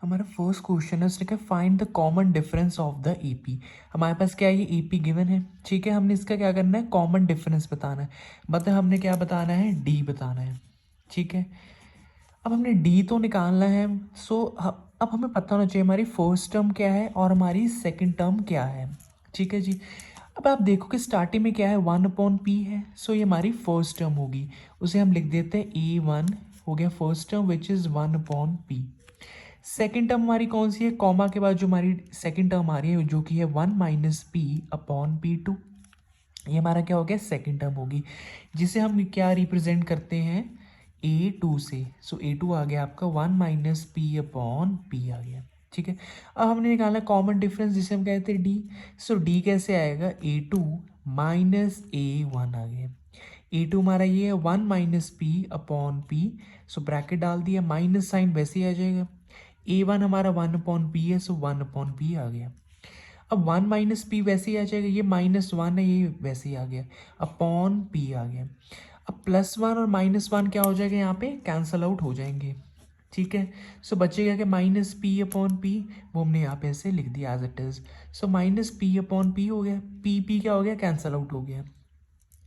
हमारा first question है, उसने कहा find the common difference of the EP. हमारे पास क्या है, ये ईपी गिवन है, ठीक है। हमने इसका क्या करना है, कॉमन डिफरेंस बताना है। मतलब हमने क्या बताना है, डी बताना है, ठीक है। अब हमने डी तो निकालना है। सो अब हमें पता होना चाहिए हमारी फर्स्ट टर्म क्या है और हमारी सेकंड टर्म क्या है, ठीक है जी। अब आप देखो कि स्टार्टिंग में क्या है, 1/p है। सो ये हमारी फर्स्ट टर्म होगी, उसे हम लिख देते हैं A1 हो गया first term which is 1/p। Second term हमारी कौन सी है, कॉमा के बाद जो हमारी सेकेंड टर्म आ रही है जो कि है 1-p/p2। ये हमारा क्या हो गया, सेकेंड टर्म होगी, जिसे हम क्या रिप्रेजेंट करते हैं, A2 से। सो A2 आ गया आपका 1-p/p आ गया, ठीक है। अब हमने निकाला कॉमन डिफरेंस जिसे हम कहते हैं डी। सो डी कैसे आएगा, A2 माइनस A1 आ गया। A2 हमारा ये है 1-p/p। सो ब्रैकेट डाल दिया, माइनस साइन वैसे ही आ जाएगा। A1 हमारा 1/p है, सो 1/p आ गया। अब 1-p वैसे ही आ जाएगा, ये -1 है, ये वैसे ही आ गया, अपॉन p आ गया। अब +1 और -1 क्या हो जाएगा, यहाँ पे कैंसल आउट हो जाएंगे, ठीक है। सो बचेगा कि -p/p, वो हमने यहाँ पे ऐसे लिख दिया as it is. So -p/p हो गया, p क्या हो गया, कैंसल आउट हो गया।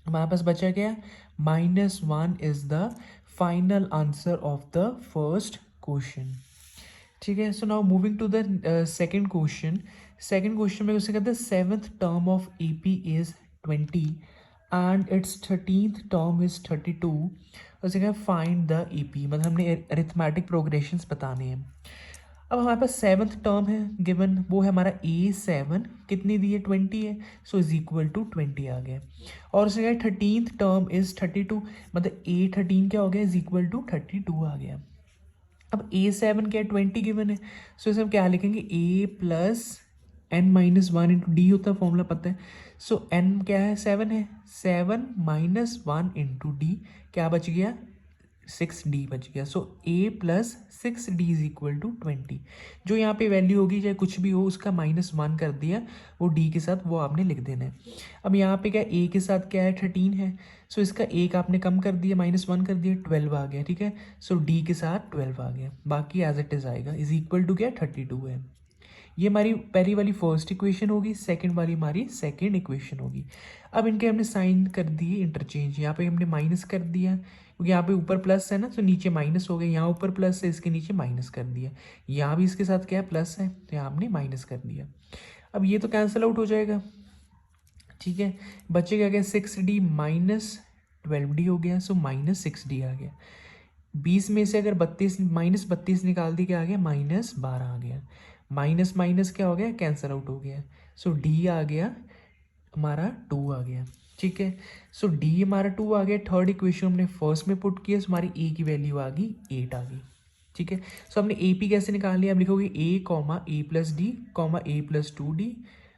हमारे पास बचा क्या, -1 is the final answer of the first question, ठीक है। So now moving to the second question. Second question में उसे कहते हैं seventh term of AP is 20 and its 13th term is 32। उसे कहते हैं फाइंड द AP, मतलब हमने अरिथमेटिक प्रोग्रेशंस बताने हैं। अब हमारे पास सेवन्थ टर्म है गिवन, वो है हमारा A7, कितनी दी है, 20 है। सो इज इक्वल टू 20 आ गया। और उसे कहा 13th टर्म इज 32, मतलब A13 क्या हो गया, इज इक्वल टू 32 आ गया। अब A7 क्या है, 20 गिवन है। सो इसे हम क्या लिखेंगे, A+n-1 × d होता है, फॉर्मूला पता है। सो n क्या है, 7 है, 7-1 × d क्या बच गया, 6d बच गया। सो A+6d इज इक्वल टू 20। जो यहाँ पे वैल्यू होगी चाहे कुछ भी हो, उसका -1 कर दिया, वो d के साथ वो आपने लिख देना है। अब यहाँ पे क्या a के साथ क्या है, 13 है। सो इसका एक आपने कम कर दिया, -1 कर दिया, 12 आ गया, ठीक है। सो d के साथ 12 आ गया, बाकी एज इट इज़ आएगा, इज इक्वल टू क्या, 32 है। ये हमारी पहली वाली फर्स्ट इक्वेशन होगी, सेकंड वाली हमारी सेकंड इक्वेशन होगी। अब इनके हमने साइन कर दिए इंटरचेंज, यहाँ पे हमने माइनस कर दिया क्योंकि यहाँ पे ऊपर प्लस है ना, तो नीचे माइनस हो गया, यहाँ ऊपर प्लस है, इसके नीचे माइनस कर दिया। यहाँ भी इसके साथ क्या है, प्लस है, तो यहाँ हमने माइनस कर दिया। अब ये तो कैंसिल आउट हो जाएगा, ठीक है। बचेगा क्या, 6d -12d हो गया, सो -6d आ गया। 20 में से अगर 32 -32 निकाल दी, क्या आ गया, -12 आ गया। माइनस माइनस क्या हो गया, कैंसिल आउट हो गया। सो डी आ गया हमारा 2 आ गया, ठीक है। सो डी हमारा 2 आ गया। थर्ड इक्वेशन हमने फर्स्ट में पुट किया, हमारी ए की वैल्यू आ गई 8 आ गई, ठीक है। सो हमने ए पी कैसे निकाल लिया, हम लिखोगे A,A+D, A+2D,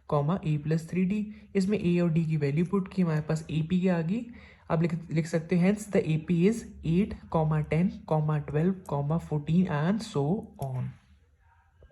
A+3D। इसमें ए और डी की वैल्यू पुट की, हमारे पास ए पी आ गई। आप लिख सकते हैं hence the AP is 8, 10, 12, 14 and so on.